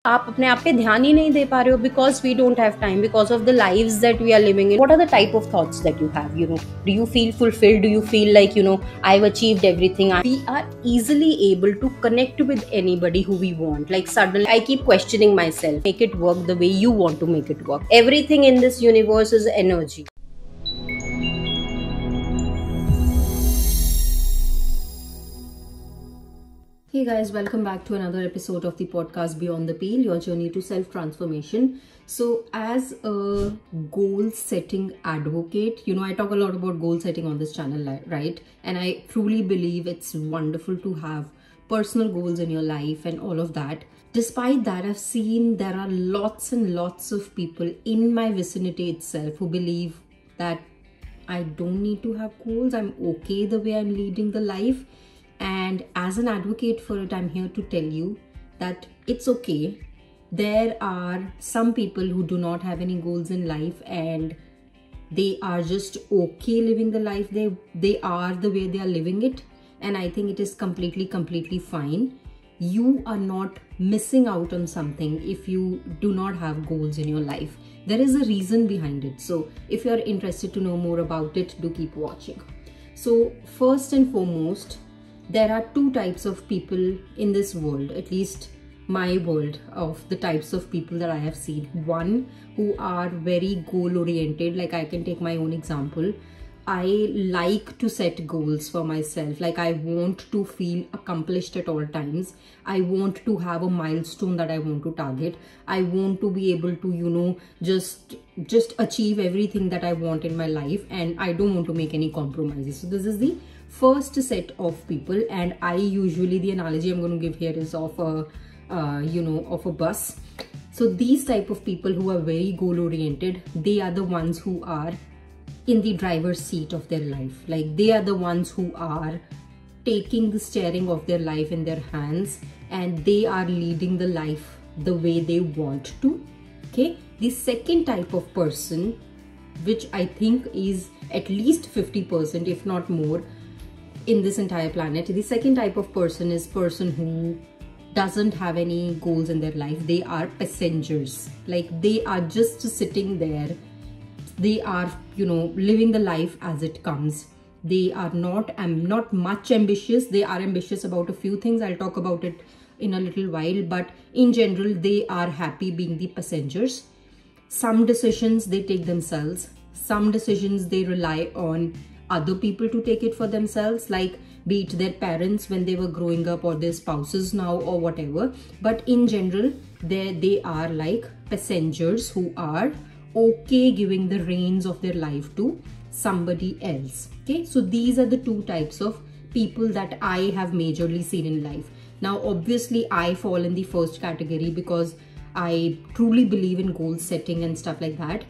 आप अपने आप पे ध्यान ही नहीं दे पा रहे हो because we don't have time, because of the lives that we are living in. What are the type of thoughts that you have? Do you feel fulfilled? Do you feel like, I've achieved everything? We are easily able to connect with anybody who we want. Like suddenly I keep questioning myself, make it work the way you want to make it work. Everything in this universe is energy. Hey guys, welcome back to another episode of the podcast Beyond the Peel, your journey to self-transformation. So as a goal setting advocate, I talk a lot about goal setting on this channel, right? And I truly believe it's wonderful to have personal goals in your life and all of that. Despite that, I've seen there are lots and lots of people in my vicinity itself who believe that I don't need to have goals. I'm okay the way I'm leading the life. And as an advocate for it, I'm here to tell you that it's okay. There are some people who do not have any goals in life and they are just okay living the life they are the way they are living it. And I think it is completely fine. You are not missing out on something if you do not have goals in your life. There is a reason behind it. So if you're interested to know more about it, do keep watching. So first and foremost, there are two types of people in this world, at least my world, of the types of people that I have seen. One, who are very goal oriented. Like I can take my own example. I like to set goals for myself. Like I want to feel accomplished at all times. I want to have a milestone that I want to target. I want to be able to, just achieve everything that I want in my life, and I don't want to make any compromises. So this is the first set of people, and I usually, the analogy I'm going to give here is of a bus. So these type of people who are very goal oriented, they are the ones who are in the driver's seat of their life. Like they are the ones who are taking the steering of their life in their hands, and they are leading the life the way they want to. Okay, the second type of person, which I think is at least 50%, if not more, in this entire planet, the second type of person is person who doesn't have any goals in their life. They are passengers. Like they are just sitting there. They are, living the life as it comes. They are not much ambitious. They are ambitious about a few things. I'll talk about it in a little while, but in general, they are happy being the passengers. Some decisions they take themselves. Some decisions they rely on other people to take it for themselves, like be it their parents when they were growing up, or their spouses now, or whatever. But in general, they are like passengers who are okay giving the reins of their life to somebody else. Okay, so these are the two types of people that I have majorly seen in life. Now obviously I fall in the first category because I truly believe in goal setting and stuff like that.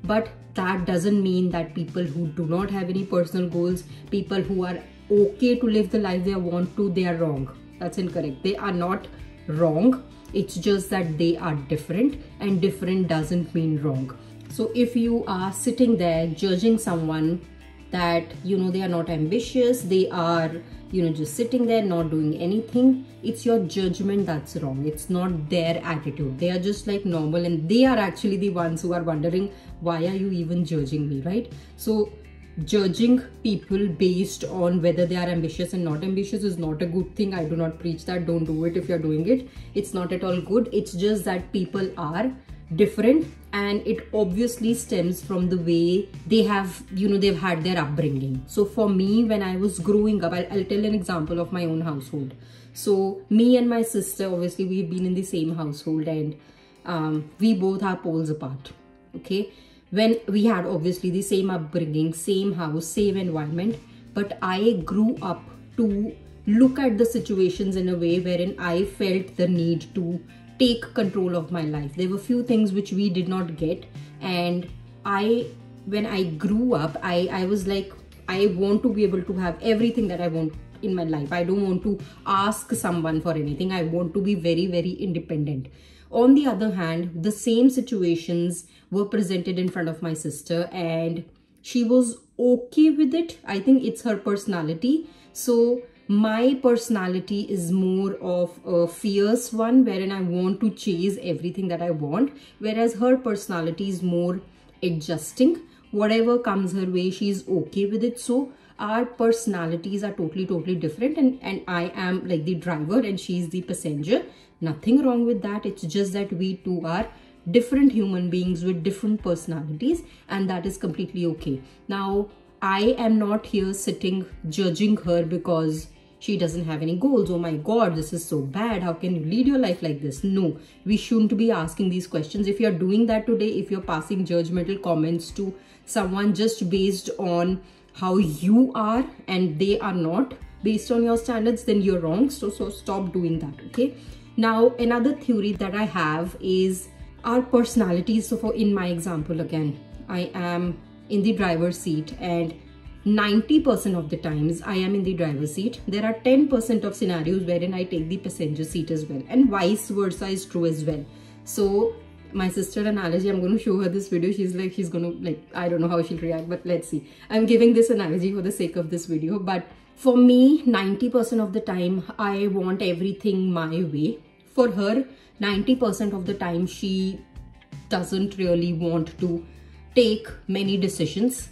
But that doesn't mean that people who do not have any personal goals, people who are okay to live the life they want to, they are wrong. That's incorrect. They are not wrong. It's just that they are different, and different doesn't mean wrong. So if you are sitting there judging someone that, they are not ambitious, they are, just sitting there not doing anything, it's your judgment that's wrong. It's not their attitude. They are just like normal, and they are actually the ones who are wondering, why are you even judging me, right? So judging people based on whether they are ambitious and not ambitious is not a good thing. I do not preach that. Don't do it if you're doing it. It's not at all good. It's just that people are different, and it obviously stems from the way they have, they've had their upbringing. So for me, when I was growing up, I'll tell an example of my own household. So me and my sister, obviously we've been in the same household, and we both are poles apart. Okay, when we had obviously the same upbringing, same house, same environment, but I grew up to look at the situations in a way wherein I felt the need to take control of my life. There were few things which we did not get, and when I grew up, I was like, I want to be able to have everything that I want in my life. I don't want to ask someone for anything. I want to be very independent. On the other hand, the same situations were presented in front of my sister, and she was okay with it. I think it's her personality. So My personality is more of a fierce one, wherein I want to chase everything that I want, whereas her personality is more adjusting. Whatever comes her way, she's okay with it. So our personalities are totally different, and I am like the driver and she's the passenger. Nothing wrong with that. It's just that we two are different human beings with different personalities, and that is completely okay. Now, I am not here sitting judging her because she doesn't have any goals. Oh my God, this is so bad. How can you lead your life like this? No, we shouldn't be asking these questions. If you're doing that today, if you're passing judgmental comments to someone just based on how you are and they are not based on your standards, then you're wrong. So stop doing that, okay? Now, another theory that I have is our personalities. So for in my example again, I am in the driver's seat, and 90% of the times I am in the driver's seat. There are 10% of scenarios wherein I take the passenger seat as well, and vice versa is true as well. So my sister analogy, I'm going to show her this video. She's going to like, I don't know how she'll react, but let's see. I'm giving this analogy for the sake of this video. But for me, 90% of the time, I want everything my way. For her, 90% of the time, she doesn't really want to take many decisions.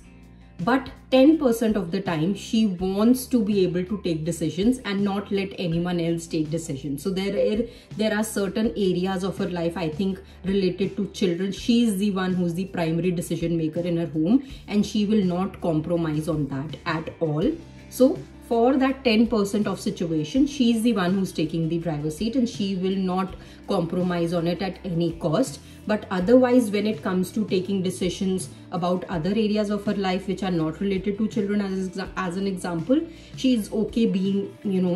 But 10% of the time, she wants to be able to take decisions and not let anyone else take decisions. So there are certain areas of her life, I think, related to children. She is the one who's the primary decision maker in her home, and she will not compromise on that at all. So for that 10% of situation, she's the one who's taking the driver's seat, and she will not compromise on it at any cost. But otherwise, when it comes to taking decisions about other areas of her life which are not related to children, as an example, she's okay being,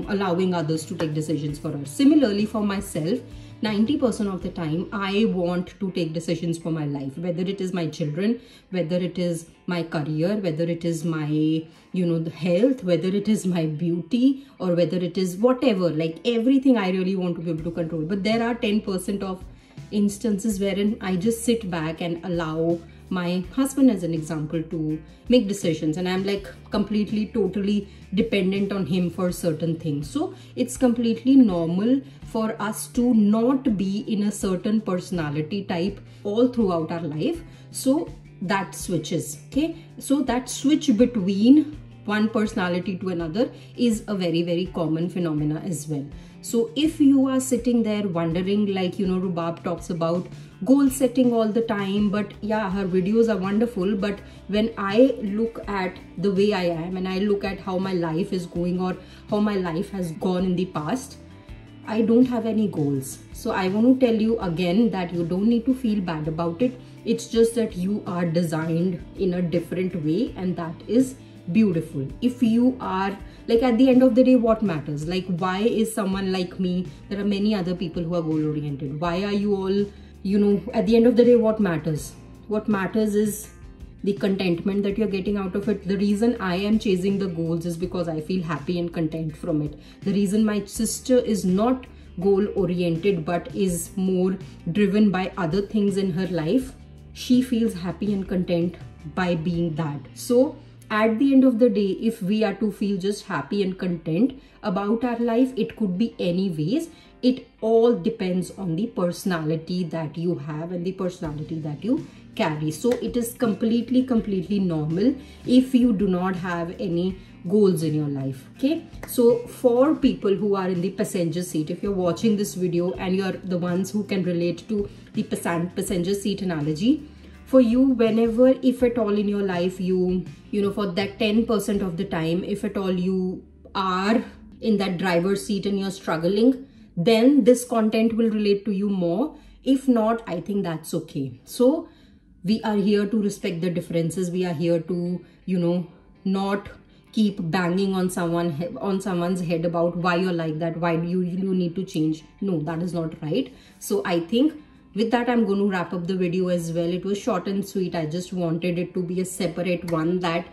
allowing others to take decisions for her. Similarly, for myself, 90% of the time, I want to take decisions for my life, whether it is my children, whether it is my career, whether it is my, the health, whether it is my beauty, or whether it is whatever, like everything I really want to be able to control. But there are 10% of instances wherein I just sit back and allow my husband, as an example, to make decisions, and I'm like completely, totally dependent on him for certain things. So it's completely normal for us to not be in a certain personality type all throughout our life. So that switches, okay? So that switch between one personality to another is a very common phenomena as well. So if you are sitting there wondering, like, Rubab talks about goal setting all the time, but yeah, her videos are wonderful, but when I look at the way I am and I look at how my life is going or how my life has gone in the past, I don't have any goals. So I want to tell you again that you don't need to feel bad about it. It's just that you are designed in a different way, and that is beautiful. If you are like, at the end of the day, what matters? Like, why is someone like me? There are many other people who are goal oriented. Why are you all, at the end of the day, what matters? What matters is the contentment that you're getting out of it. The reason I am chasing the goals is because I feel happy and content from it. The reason my sister is not goal oriented but is more driven by other things in her life, she feels happy and content by being that. So at the end of the day, if we are to feel just happy and content about our life, it could be any ways. It all depends on the personality that you have and the personality that you carry. So it is completely normal if you do not have any goals in your life, okay? So for people who are in the passenger seat, if you're watching this video and you're the ones who can relate to the passenger seat analogy, for you, whenever, if at all in your life, you for that 10% of the time, if at all you are in that driver's seat and you're struggling, then this content will relate to you more. If not, I think that's okay. So we are here to respect the differences. We are here to, not keep banging on someone's head about why you're like that, why do you need to change. No, that is not right. So I think with that, I'm going to wrap up the video as well. It was short and sweet. I just wanted it to be a separate one, that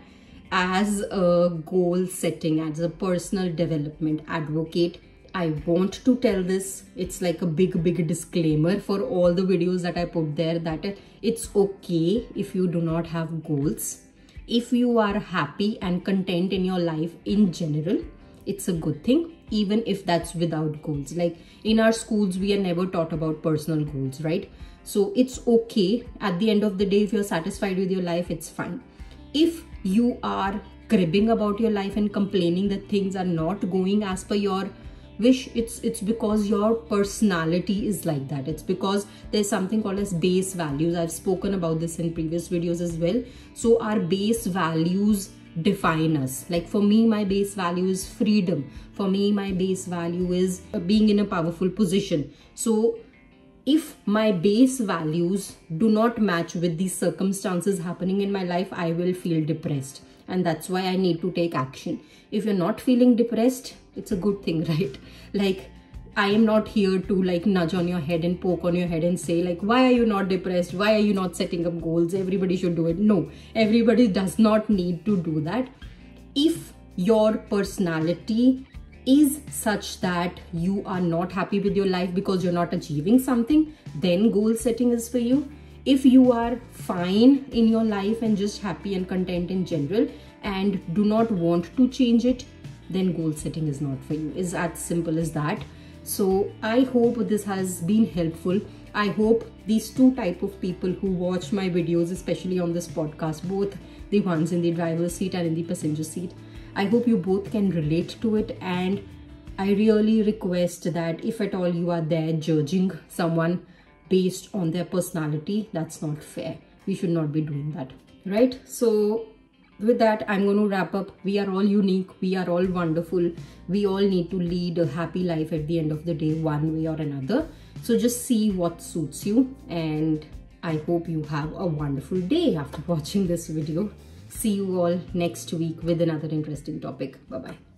as a goal setting, as a personal development advocate, I want to tell this. It's like a big disclaimer for all the videos that I put there, that it's okay if you do not have goals. If you are happy and content in your life in general, it's a good thing, even if that's without goals. Like in our schools, we are never taught about personal goals, right? So it's okay. At the end of the day, if you're satisfied with your life, it's fine. If you are cribbing about your life and complaining that things are not going as per your wish, it's because your personality is like that. It's because there's something called as base values. I've spoken about this in previous videos as well. So our base values define us. Like for me, my base value is freedom. For me, my base value is being in a powerful position. So if my base values do not match with the circumstances happening in my life, I will feel depressed. And that's why I need to take action. If you're not feeling depressed, it's a good thing, right? Like, I am not here to like nudge on your head and poke on your head and say like, why are you not depressed? Why are you not setting up goals? Everybody should do it. No, everybody does not need to do that. If your personality is such that you are not happy with your life because you're not achieving something, then goal setting is for you. If you are fine in your life and just happy and content in general and do not want to change it, then goal setting is not for you. It's as simple as that. So I hope this has been helpful. I hope these two type of people who watch my videos, especially on this podcast, both the ones in the driver's seat and in the passenger seat, I hope you both can relate to it. And I really request that if at all you are there judging someone based on their personality, that's not fair. We should not be doing that, right? So with that, I'm going to wrap up. We are all unique. We are all wonderful. We all need to lead a happy life at the end of the day, one way or another. So just see what suits you. And I hope you have a wonderful day after watching this video. See you all next week with another interesting topic. Bye-bye.